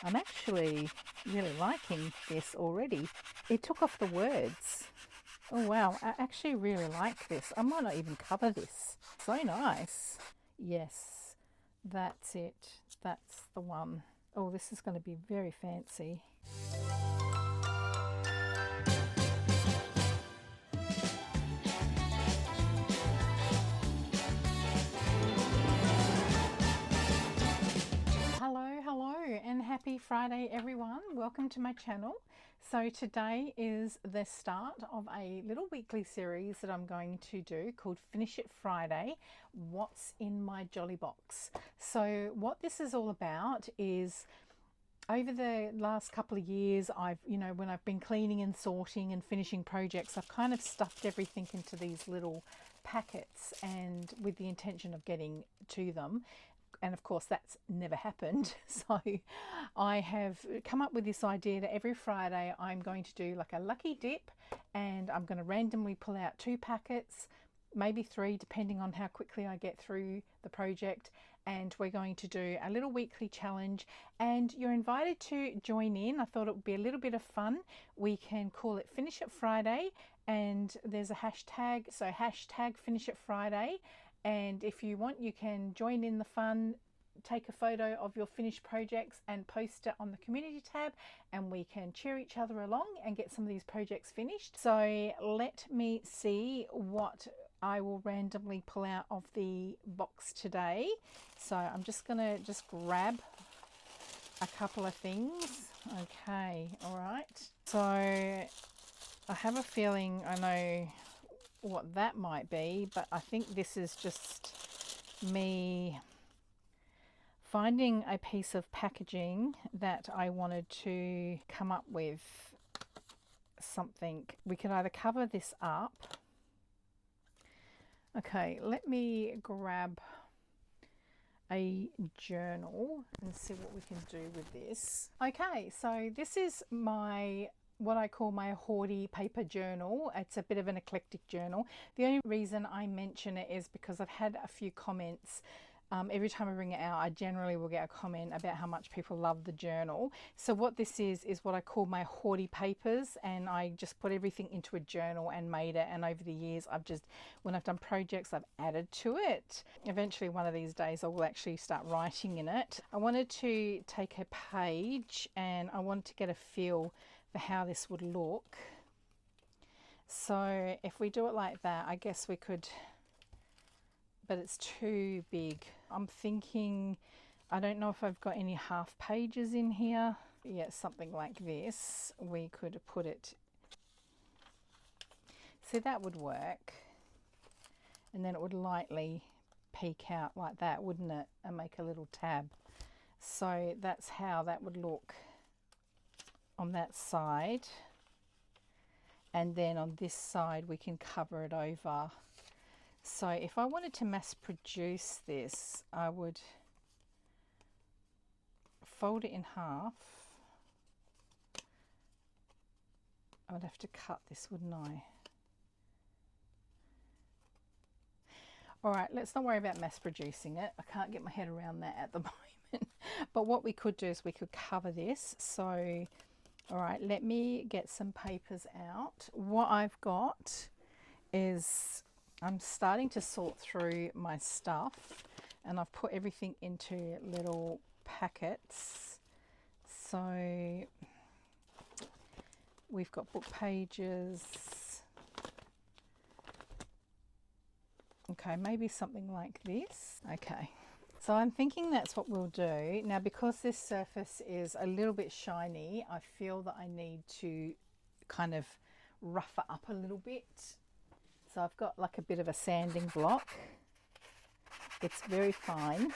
I'm actually really liking this already. It took off the words. Oh wow, I actually really like this. I might not even cover this. So nice. Yes, that's it. That's the one. Oh, this is going to be very fancy. Hello, and happy Friday, everyone. Welcome to my channel. So today is the start of a little weekly series that I'm going to do called Finish It Friday, What's in My Jolly Box. So what this is all about is over the last couple of years, when I've been cleaning and sorting and finishing projects, I've kind of stuffed everything into these little packets and with the intention of getting to them. And of course that's never happened. So I have come up with this idea that every Friday I'm going to do like a lucky dip, and I'm going to randomly pull out 2 packets, maybe 3 depending on how quickly I get through the project, and we're going to do a little weekly challenge, and you're invited to join in. I thought it would be a little bit of fun. We can call it Finish It Friday, and there's a hashtag, so hashtag Finish It Friday. And if you want, you can join in the fun, take a photo of your finished projects and post it on the community tab, and we can cheer each other along and get some of these projects finished. So let me see what I will randomly pull out of the box today. So I'm just gonna grab a couple of things. Okay, all right. So I have a feeling I know what that might be, but I think this is just me finding a piece of packaging that I wanted to come up with something. We could either cover this up. Okay, let me grab a journal and see what we can do with this. Okay, so this is what I call my hoardy paper journal. It's a bit of an eclectic journal. The only reason I mention it is because I've had a few comments. Every time I bring it out, I generally will get a comment about how much people love the journal. So what this is what I call my hoardy papers, and I just put everything into a journal and made it. And over the years, when I've done projects, I've added to it. Eventually, one of these days, I will actually start writing in it. I wanted to take a page and I wanted to get a feel for how this would look. So if we do it like that, I guess we could, but it's too big. I'm thinking, I don't know if I've got any half pages in here. Yeah, something like this. We could put it, so that would work. And then it would lightly peek out like that, wouldn't it? And make a little tab. So that's how that would look on that side. And then on this side we can cover it over. So if I wanted to mass produce this, I would fold it in half. I would have to cut this, wouldn't I? All right, let's not worry about mass producing it. I can't get my head around that at the moment. But what we could do is we could cover this. So all right, let me get some papers out. What I've got is, I'm starting to sort through my stuff, and I've put everything into little packets. So we've got book pages. Okay, maybe something like this. Okay. So I'm thinking that's what we'll do. Now, because this surface is a little bit shiny, I feel that I need to kind of rough it up a little bit. So I've got like a bit of a sanding block. It's very fine,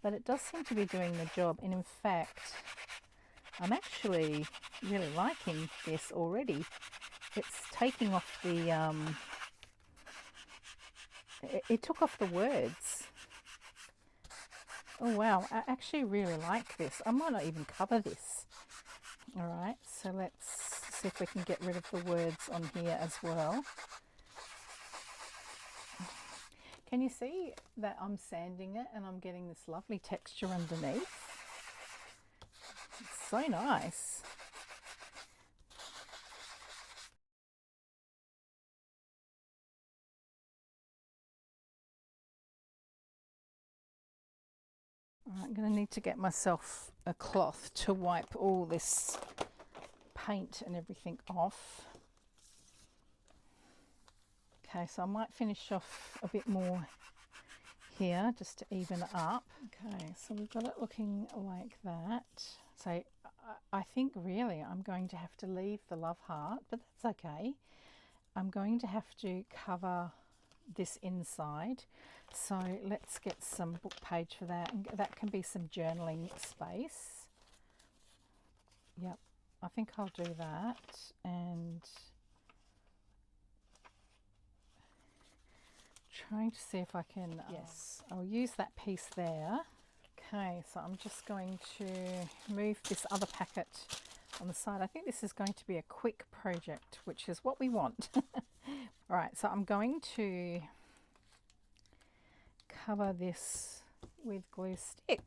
but it does seem to be doing the job. And in fact, I'm actually really liking this already. It's taking off the, it took off the words. Oh wow, I actually really like this. I might not even cover this. All right, so let's see if we can get rid of the words on here as well. Can you see that I'm sanding it and I'm getting this lovely texture underneath? so nice. I'm going to need to get myself a cloth to wipe all this paint and everything off. Okay, so I might finish off a bit more here just to even it up. Okay, so we've got it looking like that. So I think really I'm going to have to leave the love heart, but that's okay. I'm going to have to cover this inside. So let's get some book page for that, and that can be some journaling space. Yep, I think I'll do that. And trying to see if I can, yes, I'll use that piece there. Okay, so I'm just going to move this other packet on the side. I think this is going to be a quick project, which is what we want. All right, so I'm going to cover this with glue stick.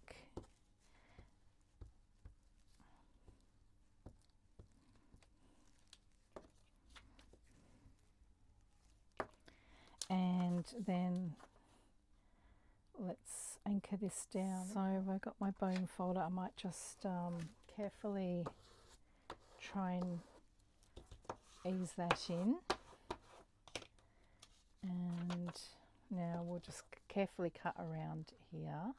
And then let's anchor this down. So I've got my bone folder. I might just carefully try and ease that in. And now we'll just carefully cut around here.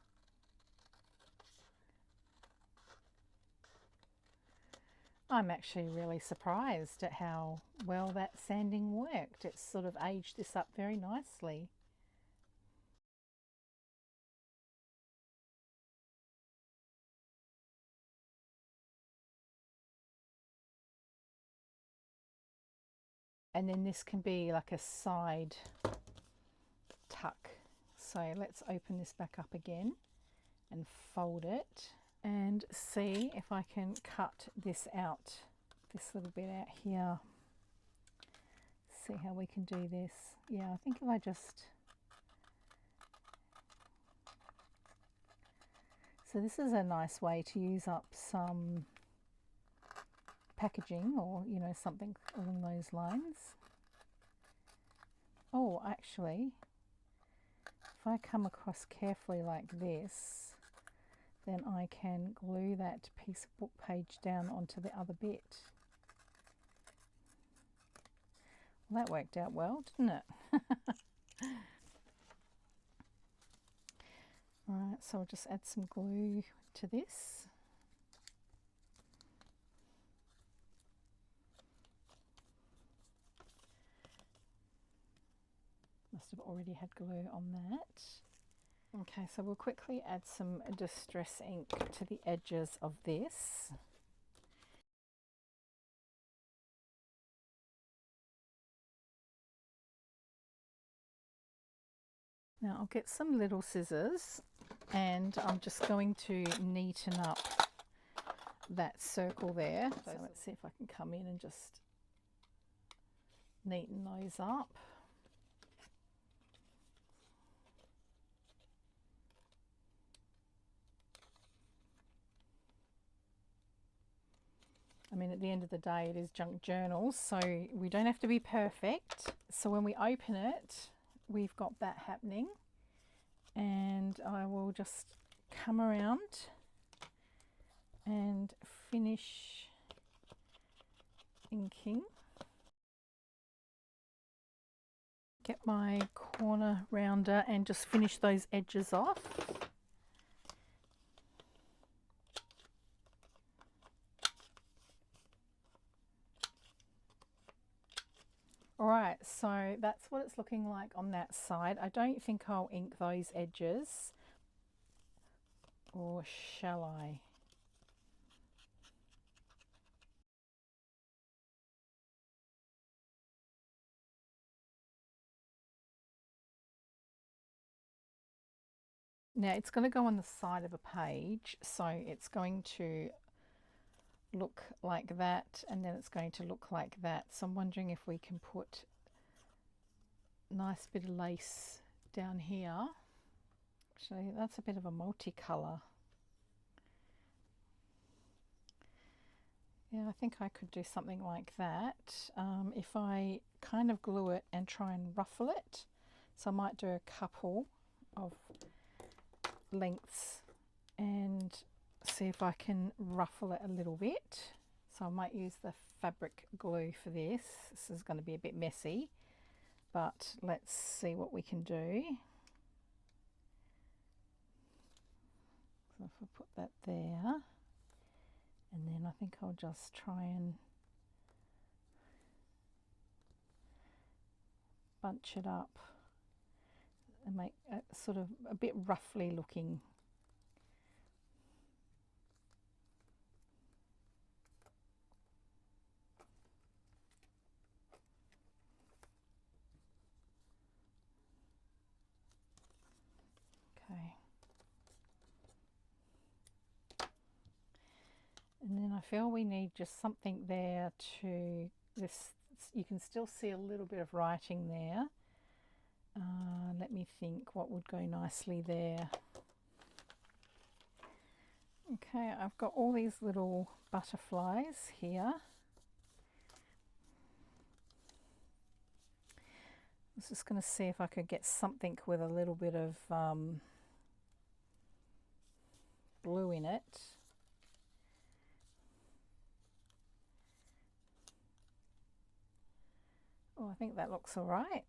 I'm actually really surprised at how well that sanding worked. It's sort of aged this up very nicely. And then this can be like a side tuck. So let's open this back up again and fold it and see if I can cut this out, this little bit out here. See how we can do this. Yeah, I think if I just, so this is a nice way to use up some packaging, or you know, something along those lines. Oh, actually, if I come across carefully like this, then I can glue that piece of book page down onto the other bit. Well, that worked out well, didn't it? Alright, so I'll just add some glue to this. Must have already had glue on that. Okay, so we'll quickly add some distress ink to the edges of this. Now I'll get some little scissors and I'm just going to neaten up that circle there. So let's see if I can come in and just neaten those up. I mean, at the end of the day, it is junk journals, so we don't have to be perfect. So when we open it, we've got that happening. And I will just come around and finish inking. Get my corner rounder and just finish those edges off. Alright, so that's what it's looking like on that side. I don't think I'll ink those edges, or shall I? Now it's going to go on the side of a page, so it's going to look like that, and then it's going to look like that. So I'm wondering if we can put a nice bit of lace down here. Actually, that's a bit of a multicolour. Yeah, I think I could do something like that. If I kind of glue it and try and ruffle it, so I might do a couple of lengths and see if I can ruffle it a little bit. So I might use the fabric glue for this. This is going to be a bit messy, but let's see what we can do. So if I put that there, and then I think I'll just try and bunch it up and make it sort of a bit roughly looking. Okay. And then I feel we need just something there to this. You can still see a little bit of writing there. Let me think what would go nicely there. Okay, I've got all these little butterflies here. I was just going to see if I could get something with a little bit of blue in it. Oh, I think that looks all right.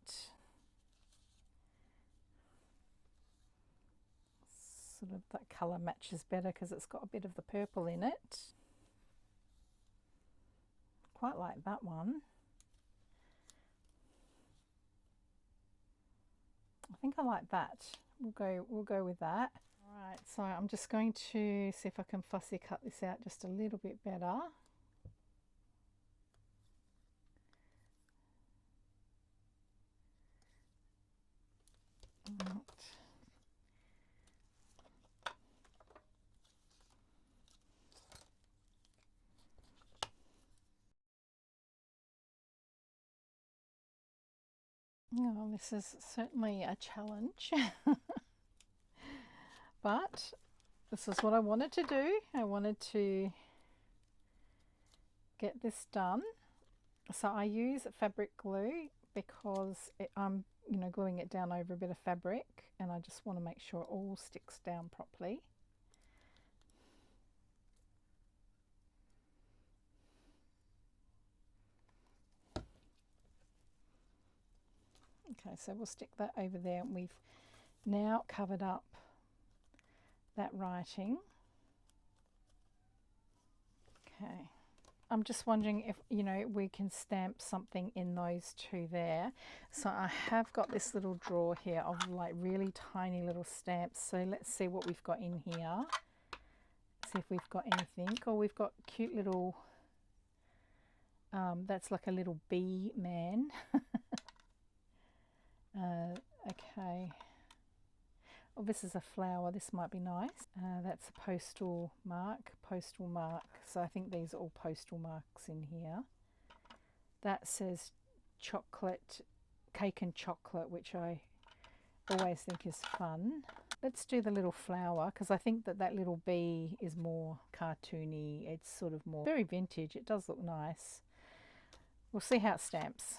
Sort of that colour matches better because it's got a bit of the purple in it. Quite like that one. I think I like that. We'll go with that. All right, so I'm just going to see if I can fussy cut this out just a little bit better. Right. Oh, this is certainly a challenge, but this is what I wanted to do. I wanted to get this done. So I use fabric glue because I'm gluing it down over a bit of fabric, and I just want to make sure it all sticks down properly. Okay, so we'll stick that over there, and we've now covered up that writing. Okay, I'm just wondering if we can stamp something in those two there. So I have got this little drawer here of like really tiny little stamps. So let's see what we've got in here. See if we've got anything. Oh, we've got cute little that's like a little bee man. Okay. Oh, this is a flower. This might be nice. That's a postal mark. So I think these are all postal marks in here. That says chocolate, cake and chocolate, which I always think is fun. Let's do the little flower because I think that little bee is more cartoony. It's sort of more very vintage. It does look nice. We'll see how it stamps.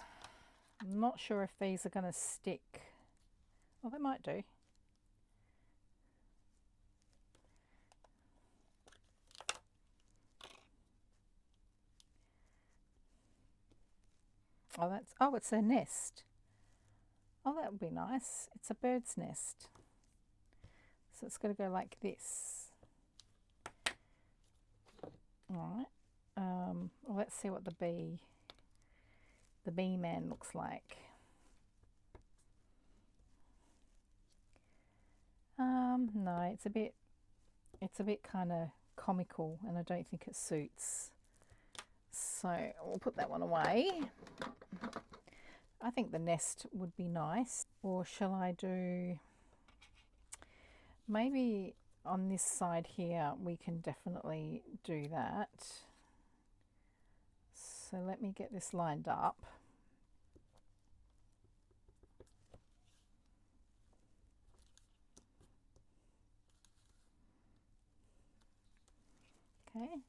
I'm not sure if these are going to stick. Oh, they might do. Oh, it's a nest. Oh, that would be nice. It's a bird's nest. So it's going to go like this. All right. Well, let's see what the bee man looks like. No, it's a bit kind of comical, and I don't think it suits. So we'll put that one away. I think the nest would be nice. Or shall I do, maybe on this side here, we can definitely do that. So let me get this lined up. Okay.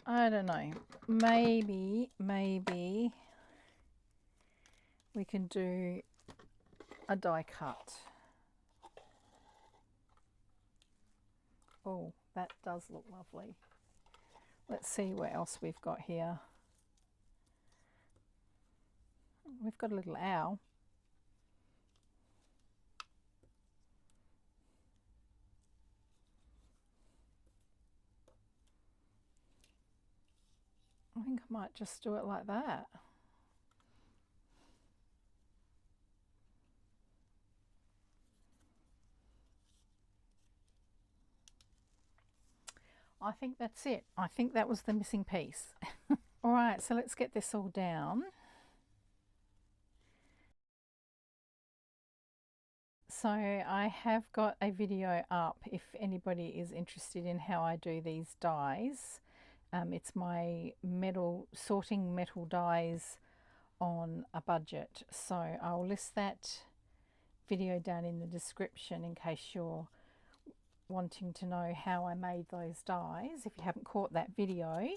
I don't know, maybe we can do a die cut. Oh, that does look lovely. Let's see what else we've got here. We've got a little owl. I think I might just do it like that. I think that's it. I think that was the missing piece. All right, so let's get this all down. So I have got a video up if anybody is interested in how I do these dies. It's my sorting metal dies on a budget. So I'll list that video down in the description in case you're wanting to know how I made those dies if you haven't caught that video.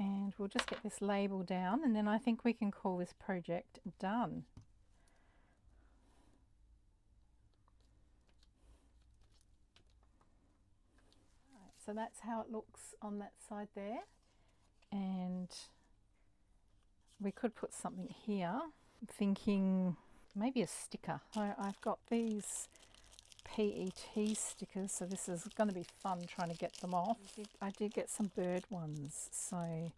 And we'll just get this label down, and then I think we can call this project done. Right, so that's how it looks on that side there, and we could put something here. I'm thinking maybe a sticker. So I've got these PET stickers, so this is going to be fun trying to get them off. I did get some bird ones, so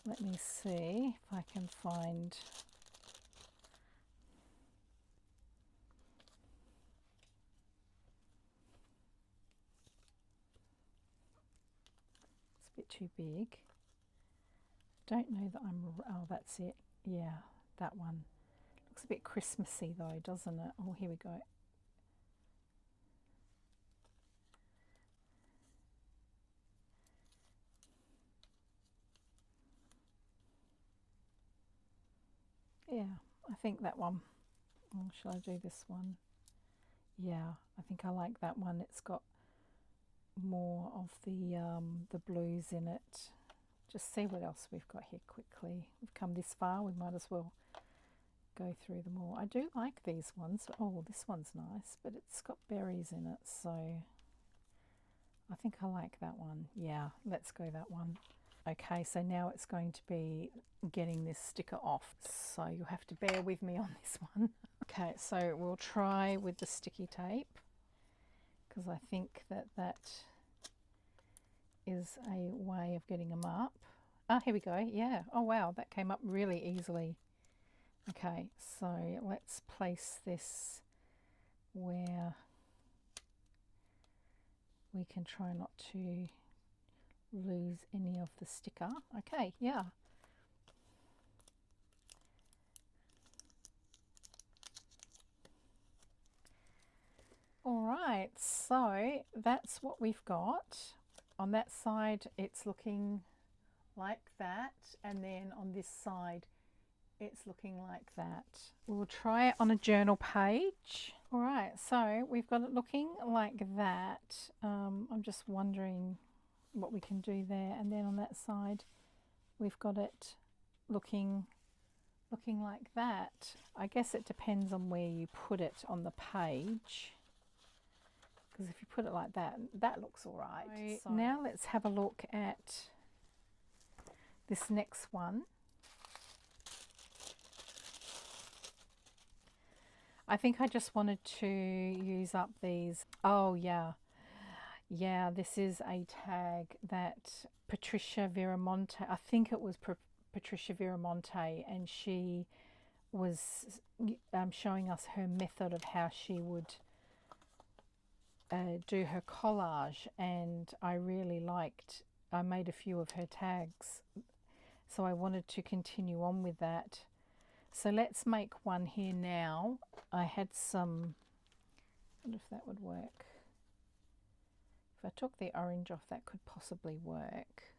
let me see if I can find. It's a bit too big. Don't know that oh, that's it. Yeah, that one. Looks a bit Christmassy though, doesn't it? Oh, here we go. Yeah, I think that one. Or shall I do this one? Yeah, I think I like that one. It's got more of the blues in it. Just see what else we've got here quickly. We've come this far, we might as well go through them all. I do like these ones. Oh, this one's nice, but it's got berries in it, so I think I like that one. Yeah, let's go that one. Okay, so now it's going to be getting this sticker off, so you'll have to bear with me on this one. Okay, so we'll try with the sticky tape, because I think that is a way of getting them up. Oh, here we go. Yeah. Oh, wow, that came up really easily. Okay, so let's place this where we can try not to lose any of the sticker. Okay, yeah. All right, so that's what we've got. On that side, it's looking like that, and then on this side, it's looking like that. We'll try it on a journal page. All right, so we've got it looking like that. I'm just wondering what we can do there, and then on that side we've got it looking like that. I guess it depends on where you put it on the page, because if you put it like that, that looks all right. So now let's have a look at this next one. I think I just wanted to use up these. Oh yeah, yeah, this is a tag that Patricia Viramonte, I think it was Patricia Viramonte, and she was showing us her method of how she would do her collage, and I really liked, I made a few of her tags, so I wanted to continue on with that. So let's make one here now. I had some, I wonder if that would work. If I took the orange off, that could possibly work.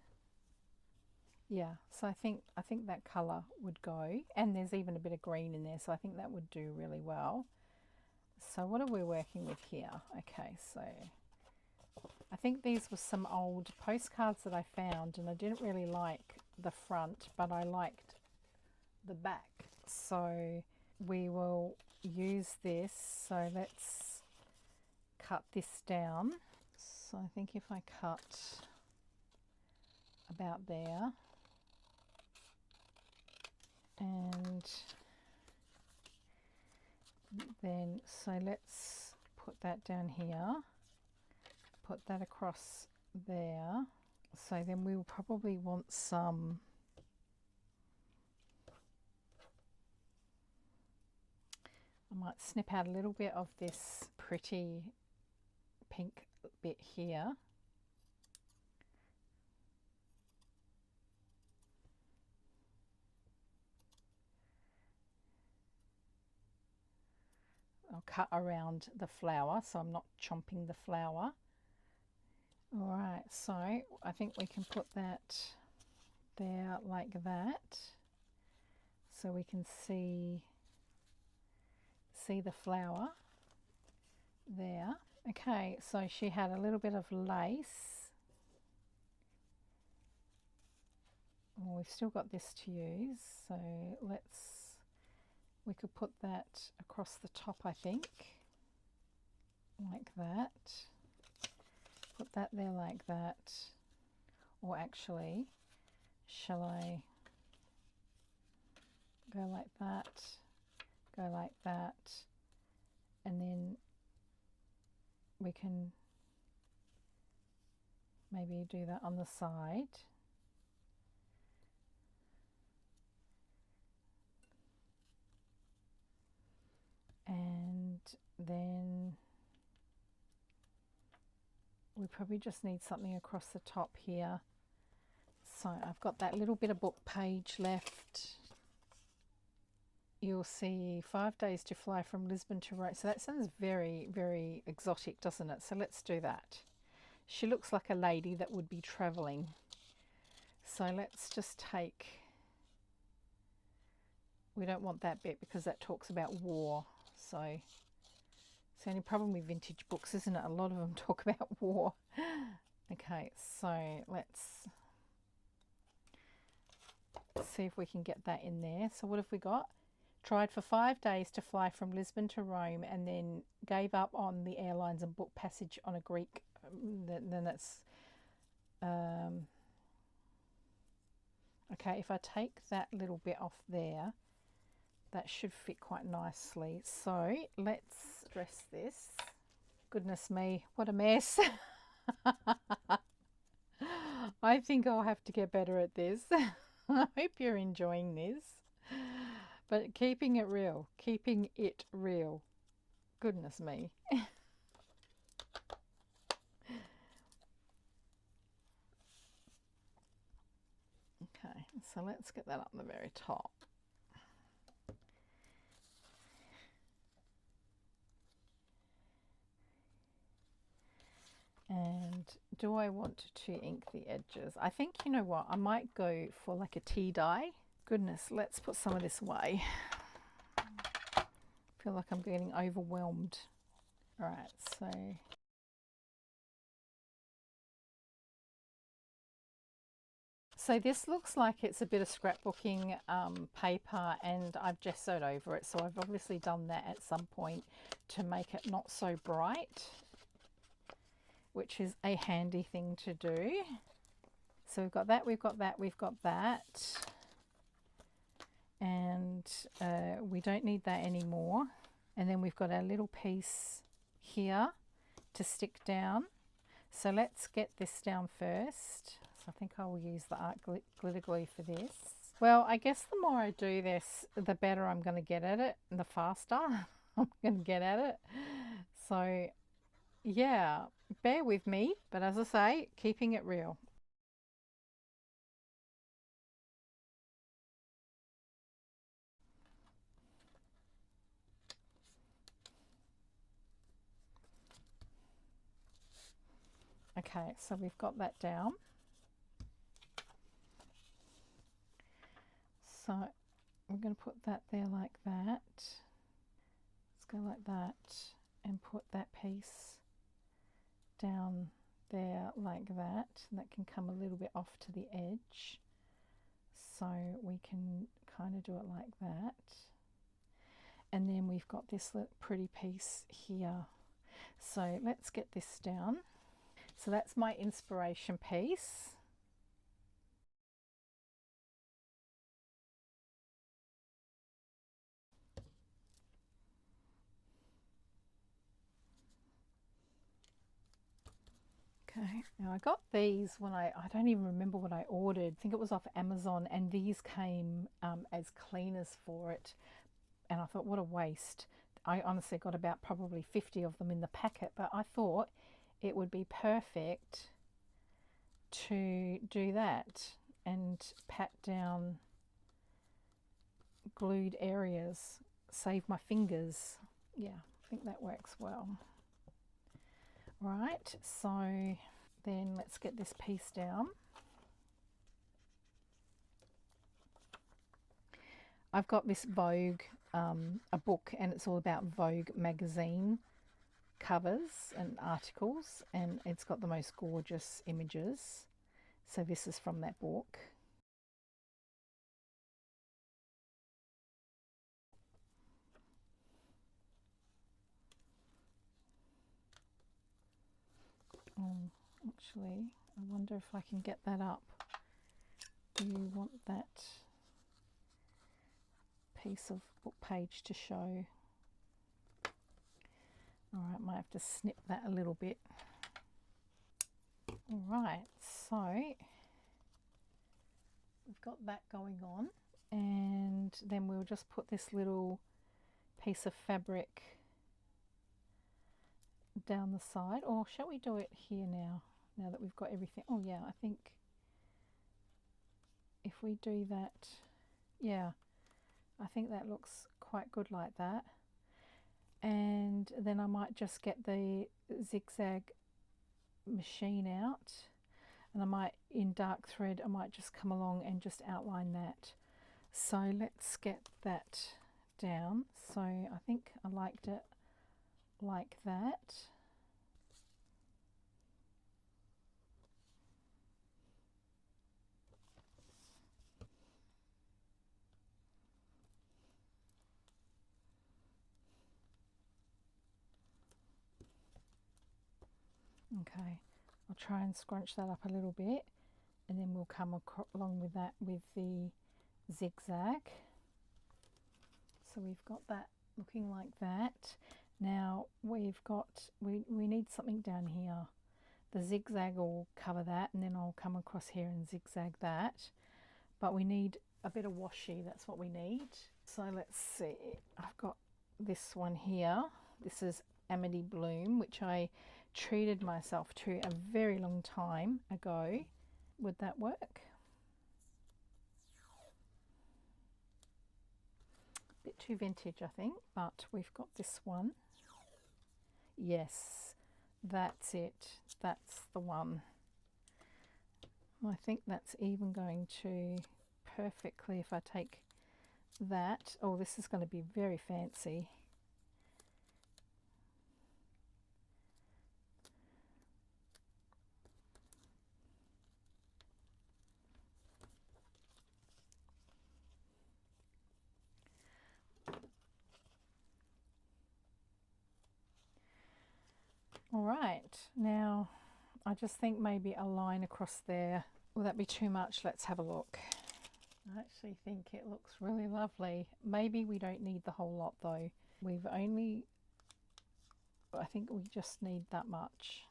Yeah, so I think that colour would go, and there's even a bit of green in there, so I think that would do really well. So what are we working with here? Okay, so I think these were some old postcards that I found, and I didn't really like the front, but I liked the back. So we will use this. So let's cut this down. So I think if I cut about there, and then so let's put that down here, put that across there. So then we will probably want some I might snip out a little bit of this pretty pink bit here. I'll cut around the flower so I'm not chomping the flower. All right, so I think we can put that there like that, so we can see the flower there. Okay, so she had a little bit of lace. Well, we've still got this to use, so we could put that across the top, I think, like that. Put that there like that. Or actually, shall I go like that, go like that, and then we can maybe do that on the side. And then we probably just need something across the top here. So I've got that little bit of book page left. You'll see 5 days to fly from Lisbon to Rome. So that sounds very, very exotic, doesn't it? So let's do that. She looks like a lady that would be traveling. So let's just take, we don't want that bit because that talks about war. So it's the only problem with vintage books, isn't it? A lot of them talk about war. Okay, so let's see if we can get that in there. So what have we got? Tried for 5 days to fly from Lisbon to Rome, and then gave up on the airlines and booked passage on a Greek. Then that's okay. If I take that little bit off there, that should fit quite nicely. So let's dress this. Goodness me, what a mess. I think I'll have to get better at this. I hope you're enjoying this. But keeping it real, keeping it real. Goodness me. Okay, so let's get that up the very top. And do I want to ink the edges? I think, you know what, I might go for like a tea dye. Goodness, let's put some of this away. I feel like I'm getting overwhelmed. All right, so this looks like it's a bit of scrapbooking paper, and I've gessoed over it. So I've obviously done that at some point to make it not so bright, which is a handy thing to do. So we've got that, we've got that, we've got that. And we don't need that anymore. And then we've got our little piece here to stick down. So let's get this down first. So I think I will use the art glitter glue for this. Well, I guess the more I do this, the better I'm going to get at it, and the faster I'm going to get at it. So yeah, bear with me, but as I say, keeping it real. Okay, so we've got that down. So we're going to put that there like that. Let's go like that and put that piece down there like that, and that can come a little bit off to the edge, so we can kind of do it like that. And then we've got this pretty piece here, so let's get this down. So that's my inspiration piece. Okay, now I got these when I don't even remember what I ordered. I think it was off Amazon, and these came as cleaners for it. And I thought, what a waste. I honestly got about probably 50 of them in the packet, but I thought it would be perfect to do that and pat down glued areas, save my fingers. Yeah, I think that works well. Right, so then let's get this piece down. I've got this Vogue, a book, and it's all about Vogue magazine covers and articles, and it's got the most gorgeous images. So this is from that book. Oh, actually, I wonder if I can get that up. Do you want that piece of book page to show? All right, might have to snip that a little bit. All right, so we've got that going on, and then we'll just put this little piece of fabric down the side. Or shall we do it here now that we've got everything? Oh yeah, I think if we do that, yeah, I think that looks quite good like that. And then I might just get the zigzag machine out, and I might, in dark thread, I might just come along and just outline that. So let's get that down. So I think I liked it like that. Okay, I'll try and scrunch that up a little bit, and then we'll come along with that with the zigzag. So we've got that looking like that. Now we've got, we need something down here. The zigzag will cover that, and then I'll come across here and zigzag that. But we need a bit of washi, that's what we need. So let's see, I've got this one here. This is Amity Bloom, which I treated myself to a very long time ago. Would that work? A bit too vintage, I think, but we've got this one. Yes, that's it. That's the one. I think that's even going to perfectly, if I take that. Oh, this is going to be very fancy. All right, now I just think maybe a line across there. Will that be too much? Let's have a look. I actually think it looks really lovely. Maybe we don't need the whole lot though. We've only, I think we just need that much.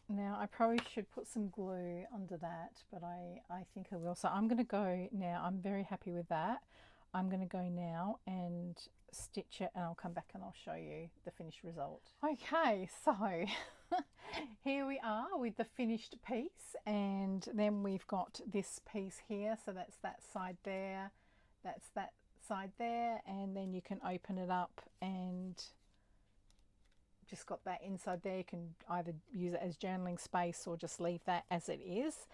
Now I probably should put some glue under that, but I think I will. So I'm going to go now. I'm very happy with that. I'm going to go now and stitch it, and I'll come back and I'll show you the finished result. Okay, so here we are with the finished piece, and then we've got this piece here. So that's that side there, that's that side there, and then you can open it up and just got that inside there. You can either use it as journaling space or just leave that as it is.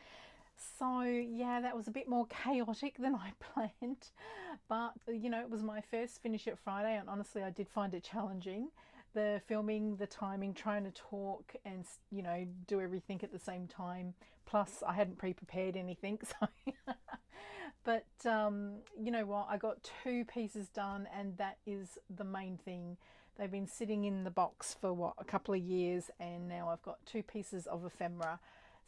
So yeah, that was a bit more chaotic than I planned, but you know, it was my first Finish It Friday, and honestly I did find it challenging. the filming, the timing, trying to talk and, you know, do everything at the same time. Plus I hadn't pre-prepared anything, so but you know what, I got 2 pieces done, and that is the main thing. They've been sitting in the box for what, a couple of years, and now I've got 2 pieces of ephemera.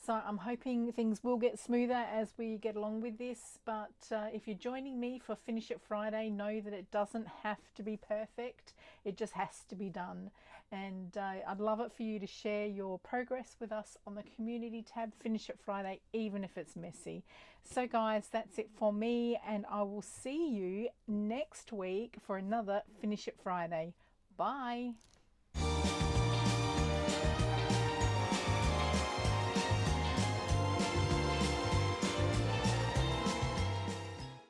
So I'm hoping things will get smoother as we get along with this. But if you're joining me for Finish It Friday, know that it doesn't have to be perfect. It just has to be done. And I'd love it for you to share your progress with us on the community tab, Finish It Friday, even if it's messy. So guys, that's it for me, and I will see you next week for another Finish It Friday. Bye.